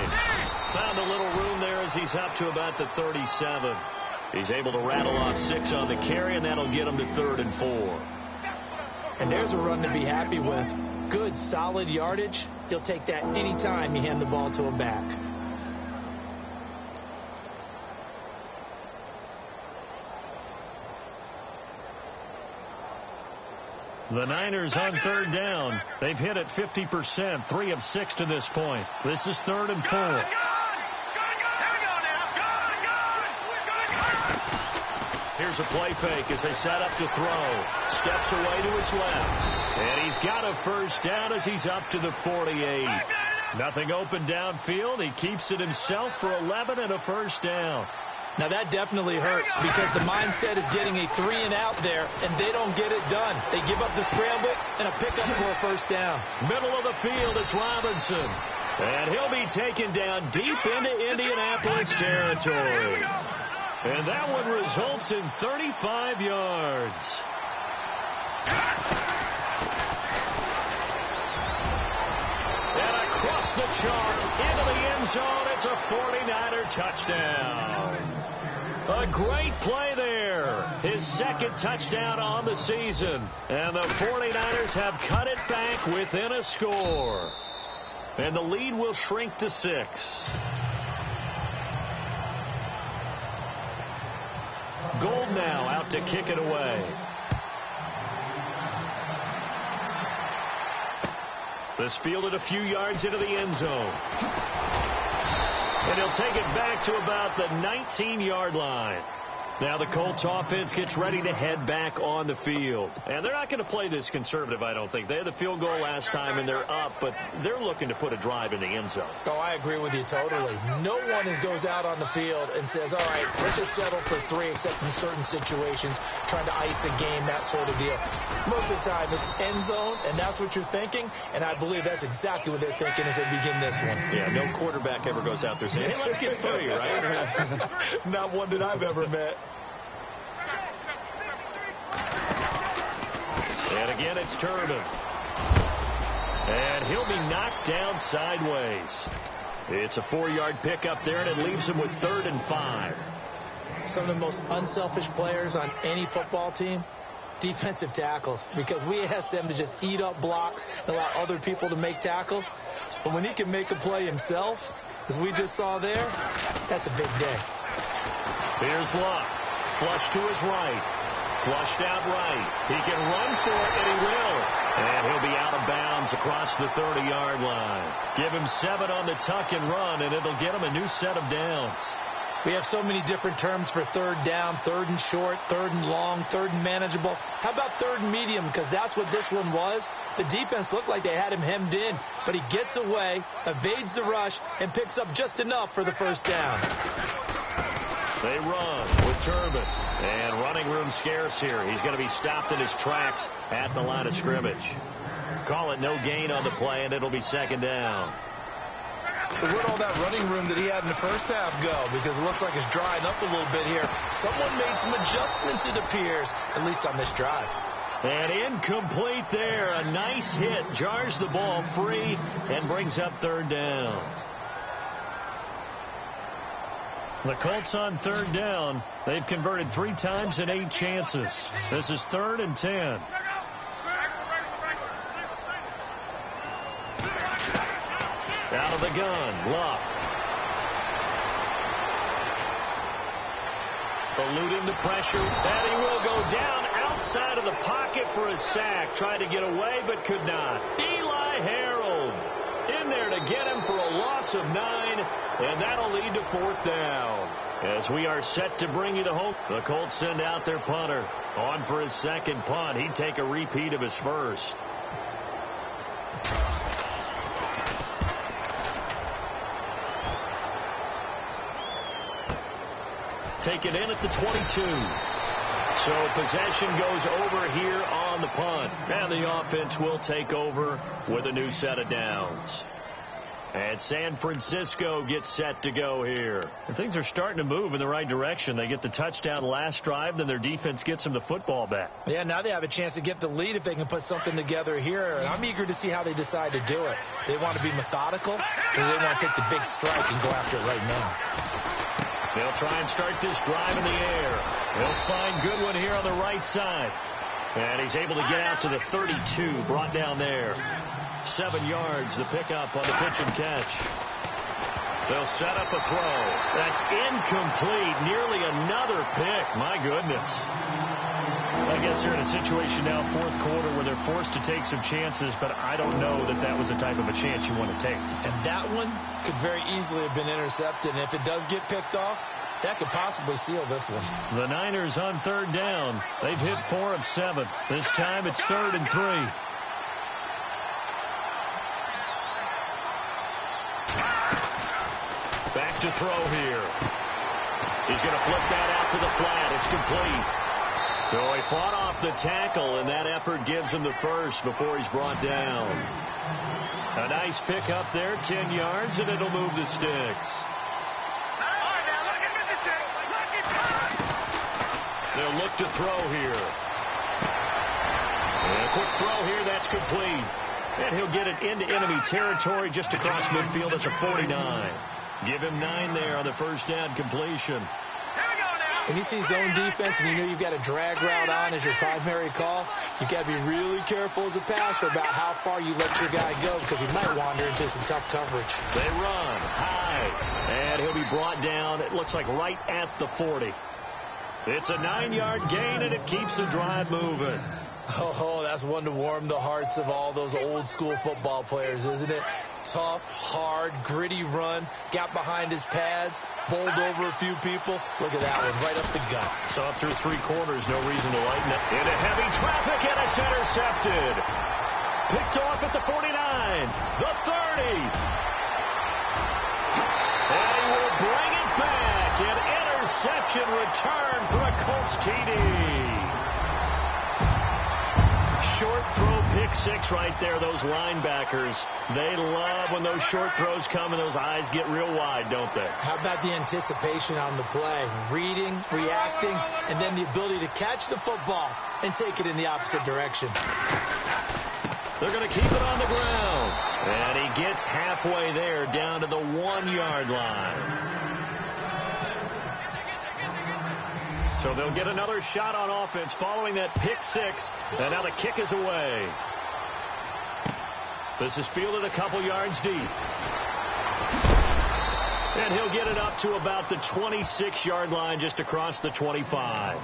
Found a little room there as he's up to about the 37. He's able to rattle off 6 on the carry, and that'll get him to 3rd and 4. And there's a run to be happy with. Good, solid yardage. He'll take that any time you hand the ball to him back. The Niners on 3rd down. They've hit it 50%, 3 of 6 to this point. This is 3rd and 4. Here's a play fake as they set up to throw. Steps away to his left. And he's got a first down as he's up to the 48. Nothing open downfield. He keeps it himself for 11 and a first down. Now that definitely hurts because the mindset is getting a 3 and out there, and they don't get it done. They give up the scramble and a pickup for a first down. Middle of the field, it's Robinson. And he'll be taken down deep into Indianapolis territory. And that one results in 35 yards. And across the chalk into the end zone, it's a 49er touchdown. A great play there. His second touchdown on the season. And the 49ers have cut it back within a score. And the lead will shrink to 6. Gold now out to kick it away. This fielded a few yards into the end zone. And he'll take it back to about the 19-yard line. Now the Colts offense gets ready to head back on the field. And they're not going to play this conservative, I don't think. They had the field goal last time, and they're up, but they're looking to put a drive in the end zone. Oh, I agree with you totally. No one goes out on the field and says, all right, let's just settle for 3, except in certain situations, trying to ice a game, that sort of deal. Most of the time, it's end zone, and that's what you're thinking, and I believe that's exactly what they're thinking as they begin this one. Yeah, no quarterback ever goes out there saying, hey, let's get 3, right? Not one that I've ever met. And again, it's Turbin. And he'll be knocked down sideways. It's a 4-yard pickup there, and it leaves him with 3rd and 5. Some of the most unselfish players on any football team, defensive tackles, because we ask them to just eat up blocks and allow other people to make tackles. But when he can make a play himself, as we just saw there, that's a big day. Here's Luck. Flush to his right. Flushed out right. He can run for it, and he will. And he'll be out of bounds across the 30-yard line. Give him 7 on the tuck and run, and it'll get him a new set of downs. We have so many different terms for 3rd down, 3rd and short, 3rd and long, 3rd and manageable. How about 3rd and medium? Because that's what this one was. The defense looked like they had him hemmed in, but he gets away, evades the rush, and picks up just enough for the first down. They run with Turbin. And running room scarce here. He's going to be stopped in his tracks at the line of scrimmage. Call it no gain on the play, and it'll be 2nd down. So where'd all that running room that he had in the first half go? Because it looks like it's drying up a little bit here. Someone made some adjustments, it appears, at least on this drive. And incomplete there. A nice hit. Jars the ball free and brings up 3rd down. The Colts on 3rd down. They've converted 3 times in 8 chances. This is 3rd and 10. Out of the gun, Luck. Eluding the pressure, and he will go down outside of the pocket for a sack. Tried to get away, but could not. Eli Harold in there to get him for a loss of 9, and that'll lead to 4th down. As we are set to bring you the home, the Colts send out their punter. On for his 2nd punt. He'd take a repeat of his first. taken in at the 22. So possession goes over here on the punt. And the offense will take over with a new set of downs. And San Francisco gets set to go here. And things are starting to move in the right direction. They get the touchdown last drive, then their defense gets them the football back. Yeah, now they have a chance to get the lead if they can put something together here. And I'm eager to see how they decide to do it. They want to be methodical, or they want to take the big strike and go after it right now. They'll try and start this drive in the air. They'll find Goodwin here on the right side. And he's able to get out to the 32, brought down there. 7 yards, the pickup on the pitch and catch. They'll set up a throw. That's incomplete. Nearly another pick. My goodness. I guess they're in a situation now, fourth quarter, where they're forced to take some chances, but I don't know that that was the type of a chance you want to take. And that one could very easily have been intercepted. And if it does get picked off, that could possibly seal this one. The Niners on third down. They've hit 4 of 7. This time it's 3rd and 3. Back to throw here. He's going to flip that out to the flat. It's complete. So he fought off the tackle, and that effort gives him the first before he's brought down. A nice pick up there, 10 yards, and it'll move the sticks. They'll look to throw here. And a quick throw here, that's complete. And he'll get it into enemy territory just across midfield at the 49. Give him 9 there on the first down completion. When you see zone defense and you know you've got a drag route on as your primary call, you've got to be really careful as a passer about how far you let your guy go because he might wander into some tough coverage. They run high, and he'll be brought down, it looks like right at the 40. It's a 9-yard gain, and it keeps the drive moving. Oh, that's one to warm the hearts of all those old-school football players, isn't it? Tough, hard, gritty run, got behind his pads, bowled over a few people. Look at that one, right up the gut. So up through 3 quarters, no reason to lighten it. Into heavy traffic, and it's intercepted. Picked off at the 49, the 30. And he will bring it back. An interception return for a Colts TD. Short throw pick 6 right there. Those linebackers, they love when those short throws come and those eyes get real wide, don't they? How about the anticipation on the play? Reading, reacting, and then the ability to catch the football and take it in the opposite direction. They're going to keep it on the ground. And he gets halfway there down to the 1-yard line. So they'll get another shot on offense following that pick 6. And now the kick is away. This is fielded a couple yards deep. And he'll get it up to about the 26-yard line just across the 25.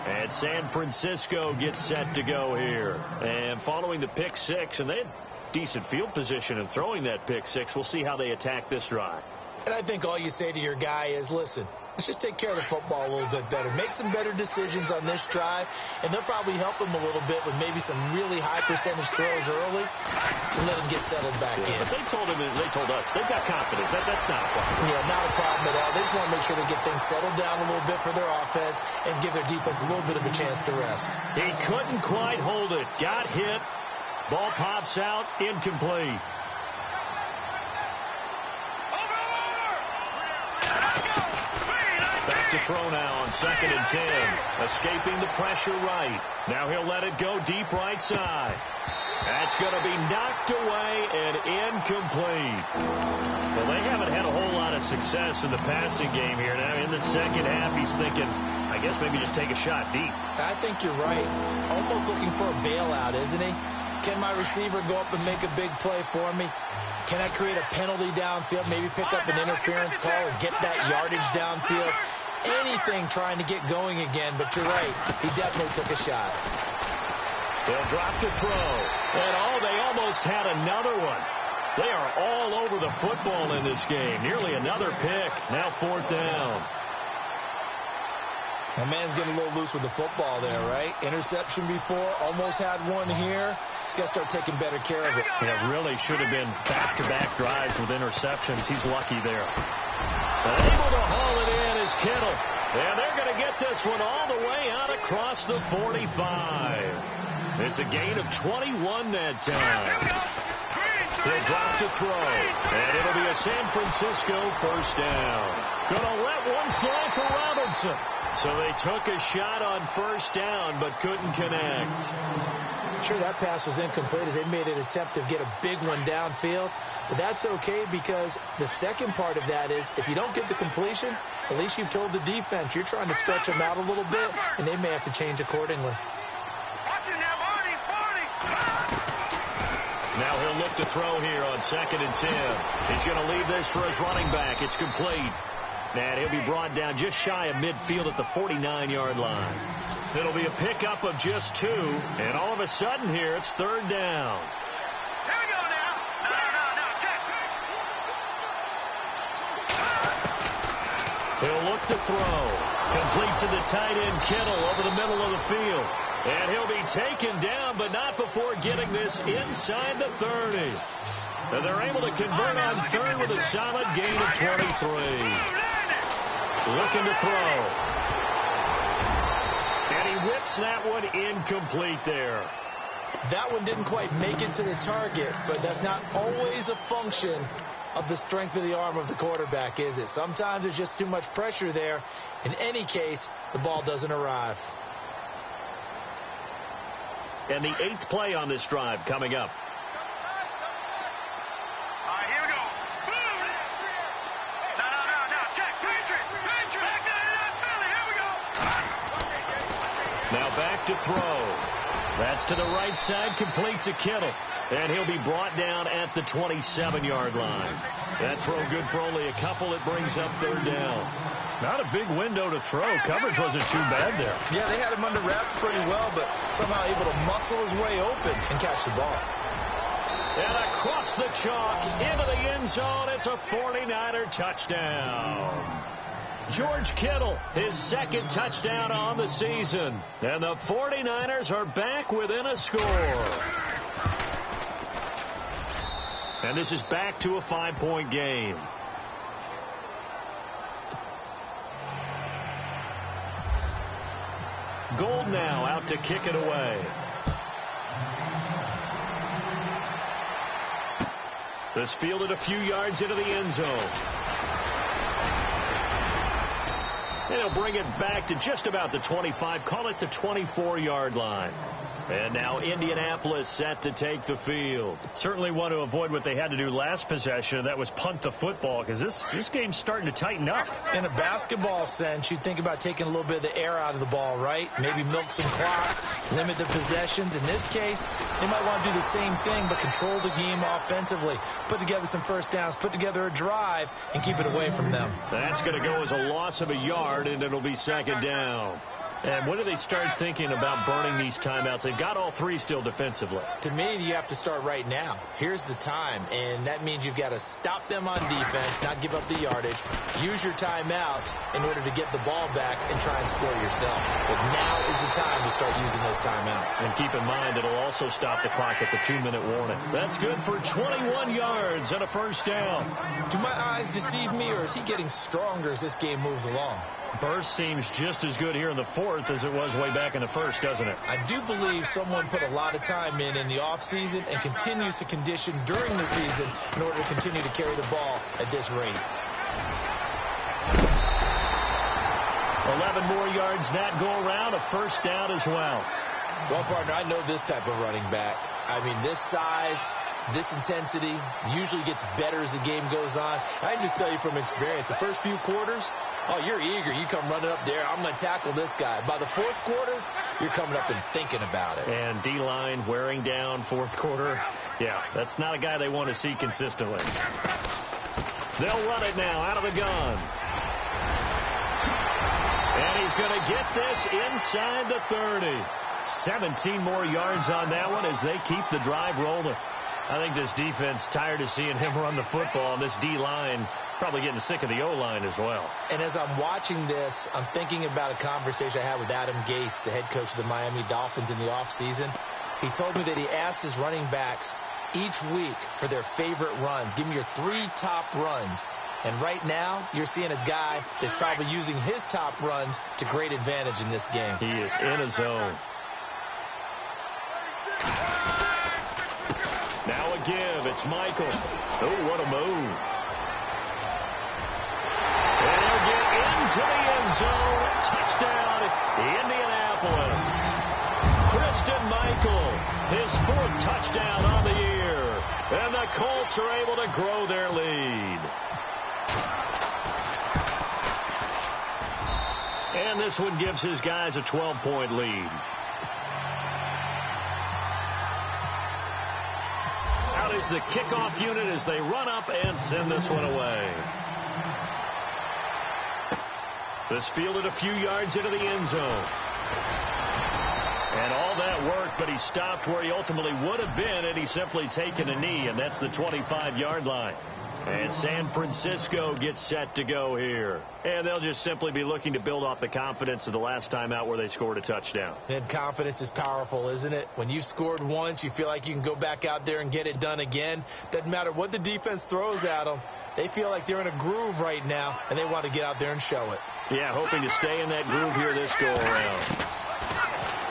And San Francisco gets set to go here. And following the pick 6, and they had decent field position in throwing that pick 6. We'll see how they attack this drive. And I think all you say to your guy is, listen, let's just take care of the football a little bit better. Make some better decisions on this drive, and they'll probably help him a little bit with maybe some really high percentage throws early to let him get settled back in. But they told us, they've got confidence. That's not a problem. Yeah, not a problem at all. They just want to make sure they get things settled down a little bit for their offense and give their defense a little bit of a chance to rest. He couldn't quite hold it. Got hit. Ball pops out. Incomplete. To throw now on 2nd and 10. Escaping the pressure right. Now he'll let it go deep right side. That's going to be knocked away and incomplete. Well, they haven't had a whole lot of success in the passing game here. Now in the second half, he's thinking, I guess maybe just take a shot deep. I think you're right. Almost looking for a bailout, isn't he? Can my receiver go up and make a big play for me? Can I create a penalty downfield, maybe pick up an interference call and get that yardage downfield? Anything trying to get going again, but you're right. He definitely took a shot. They'll drop the throw. And they almost had another one. They are all over the football in this game. Nearly another pick. Now 4th down. My man's getting a little loose with the football there, right? Interception before, almost had one here. He's got to start taking better care of it. Yeah, really should have been back-to-back drives with interceptions. He's lucky there. But able to haul it in is Kittle. And they're going to get this one all the way out across the 45. It's a gain of 21 that time. He'll drop to throw, and it'll be a San Francisco first down. Gonna let one fly for Robinson. So they took a shot on first down, but couldn't connect. Sure, that pass was incomplete as they made an attempt to get a big one downfield. But that's okay because the second part of that is if you don't get the completion, at least you've told the defense you're trying to stretch them out a little bit, and they may have to change accordingly. Now he'll look to throw here on 2nd and 10. He's going to leave this for his running back. It's complete. And he'll be brought down just shy of midfield at the 49-yard line. It'll be a pickup of just 2. And all of a sudden here, it's 3rd down. Here we go now. No, check. He'll look to throw. Complete to the tight end, Kittle, over the middle of the field. And he'll be taken down, but not before getting this inside the 30. And they're able to convert on 3rd with a solid gain of 23. Looking to throw. And he whips that one incomplete there. That one didn't quite make it to the target, but that's not always a function of the strength of the arm of the quarterback, is it? Sometimes there's just too much pressure there. In any case, the ball doesn't arrive. And the 8th play on this drive coming up. All right, here we go. No, check. Here we go. Now back to throw. That's to the right side, complete to Kittle. And he'll be brought down at the 27-yard line. That throw good for only a couple. It brings up 3rd down. Not a big window to throw. Coverage wasn't too bad there. Yeah, they had him under wraps pretty well, but somehow able to muscle his way open and catch the ball. And across the chalk, into the end zone, it's a 49er touchdown. George Kittle, his 2nd touchdown on the season. And the 49ers are back within a score. And this is back to a 5-point game. Gold now out to kick it away. This fielded a few yards into the end zone. And he'll bring it back to just about the 25. Call it the 24-yard line. And now Indianapolis set to take the field. Certainly want to avoid what they had to do last possession. That was punt the football, because this game's starting to tighten up. In a basketball sense, you think about taking a little bit of the air out of the ball, right? Maybe milk some clock, limit the possessions. In this case, they might want to do the same thing, but control the game offensively. Put together some first downs, put together a drive, and keep it away from them. That's going to go as a loss of a yard, and it'll be 2nd down. And when do they start thinking about burning these timeouts? They've got all 3 still defensively. To me, you have to start right now. Here's the time, and that means you've got to stop them on defense, not give up the yardage, use your timeouts in order to get the ball back and try and score yourself. But now is the time to start using those timeouts. And keep in mind, it'll also stop the clock at the 2-minute warning. That's good for 21 yards and a first down. Do my eyes deceive me, or is he getting stronger as this game moves along? Burst seems just as good here in the 4th as it was way back in the 1st, doesn't it? I do believe someone put a lot of time in the offseason and continues to condition during the season in order to continue to carry the ball at this rate. 11 more yards that go around, a first down as well. Well, partner, I know this type of running back. I mean, this size, this intensity usually gets better as the game goes on. I can just tell you from experience, the first few quarters, oh, you're eager. You come running up there. I'm going to tackle this guy. By the 4th quarter, you're coming up and thinking about it. And D-line wearing down 4th quarter. Yeah, that's not a guy they want to see consistently. They'll run it now out of the gun. And he's going to get this inside the 30. 17 more yards on that one as they keep the drive rolling. I think this defense tired of seeing him run the football, and this D-line probably getting sick of the O-line as well. And as I'm watching this, I'm thinking about a conversation I had with Adam Gase, the head coach of the Miami Dolphins in the offseason. He told me that he asked his running backs each week for their favorite runs. Give me your 3 top runs. And right now, you're seeing a guy that's probably using his top runs to great advantage in this game. He is in a zone. Now a give. It's Michael. Oh, what a move. And he'll get into the end zone. Touchdown, Indianapolis. Christian Michael, his 4th touchdown on the year. And the Colts are able to grow their lead. And this one gives his guys a 12-point lead. Out is the kickoff unit as they run up and send this one away. This fielded a few yards into the end zone. And all that work, but he stopped where he ultimately would have been had he simply taken a knee, and that's the 25-yard line. And San Francisco gets set to go here. And they'll just simply be looking to build off the confidence of the last time out where they scored a touchdown. And confidence is powerful, isn't it? When you've scored once, you feel like you can go back out there and get it done again. Doesn't matter what the defense throws at them. They feel like they're in a groove right now, and they want to get out there and show it. Yeah, hoping to stay in that groove here this go-around.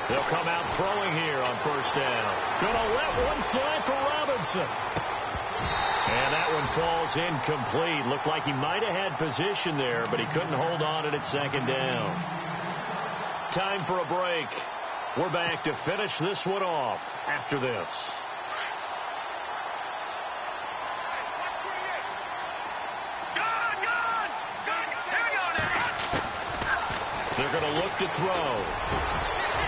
They'll come out throwing here on first down. Gonna let one fly for Robinson. And that one falls incomplete. Looked like he might have had position there, but he couldn't hold on at second down. Time for a break. We're back to finish this one off after this. They're going to look to throw.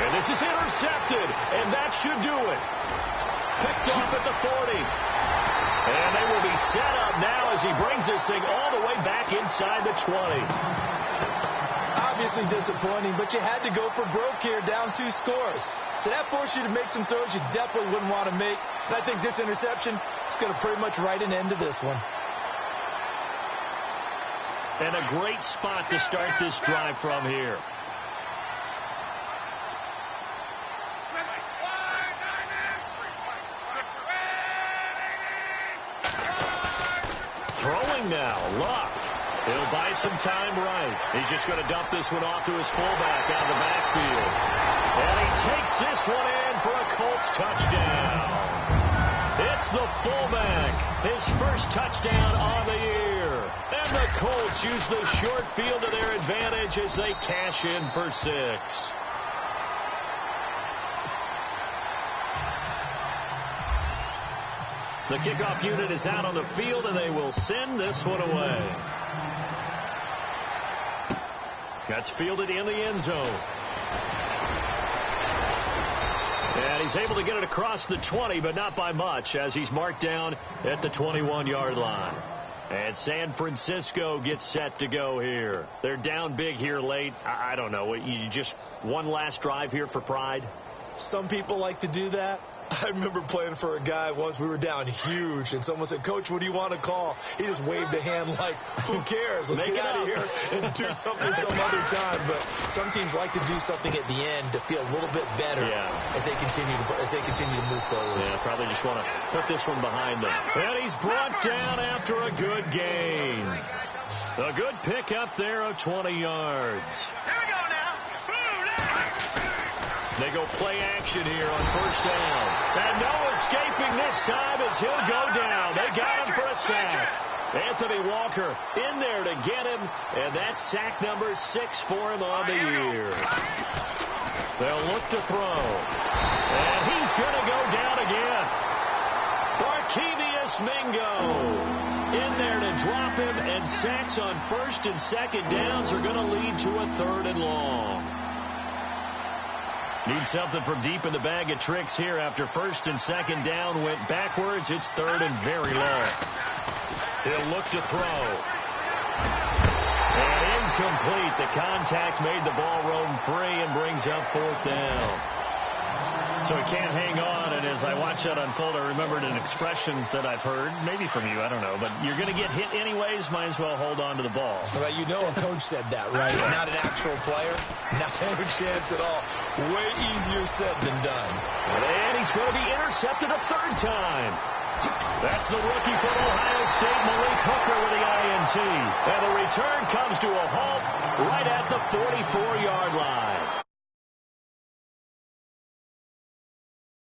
And this is intercepted, and that should do it. Picked off at the 40. And they will be set up now as he brings this thing all the way back inside the 20. Obviously disappointing, but you had to go for broke here, down 2 scores. So that forced you to make some throws you definitely wouldn't want to make. And I think this interception is going to pretty much write an end to this one. And a great spot to start this drive from here. Throwing now, Luck. He'll buy some time right. He's just going to dump this one off to his fullback out of the backfield. And he takes this one in for a Colts touchdown. It's the fullback, his first touchdown on the year. And the Colts use the short field to their advantage as they cash in for 6. The kickoff unit is out on the field, and they will send this one away. That's fielded in the end zone. And he's able to get it across the 20, but not by much, as he's marked down at the 21-yard line. And San Francisco gets set to go here. They're down big here late. I don't know. You just one last drive here for pride? Some people like to do that. I remember playing for a guy once. We were down huge, and someone said, "Coach, what do you want to call?" He just waved a hand like, "Who cares? Let's get out of here and do something some other time." But some teams like to do something at the end to feel a little bit better as they continue to move forward. Yeah, probably just want to put this one behind them. And he's brought down after a good gain. A good pickup there of 20 yards. Here we go now. They go play action here on first down. And no escaping this time as he'll go down. They got him for a sack. Anthony Walker in there to get him. And that's sack number 6 for him on the year. They'll look to throw. And he's going to go down again. Barkevius Mingo in there to drop him. And sacks on first and second downs are going to lead to a 3rd and long. Need something from deep in the bag of tricks here after first and second down went backwards. It's 3rd and very long. He'll look to throw. And incomplete. The contact made the ball roam free and brings up 4th down. So he can't hang on, and as I watch that unfold, I remembered an expression that I've heard, maybe from you, I don't know, but you're going to get hit anyways, might as well hold on to the ball. Well, you know a coach said that, right? Not an actual player. Not a chance at all. Way easier said than done. And he's going to be intercepted a 3rd time. That's the rookie from Ohio State, Malik Hooker, with the INT. And the return comes to a halt right at the 44-yard line.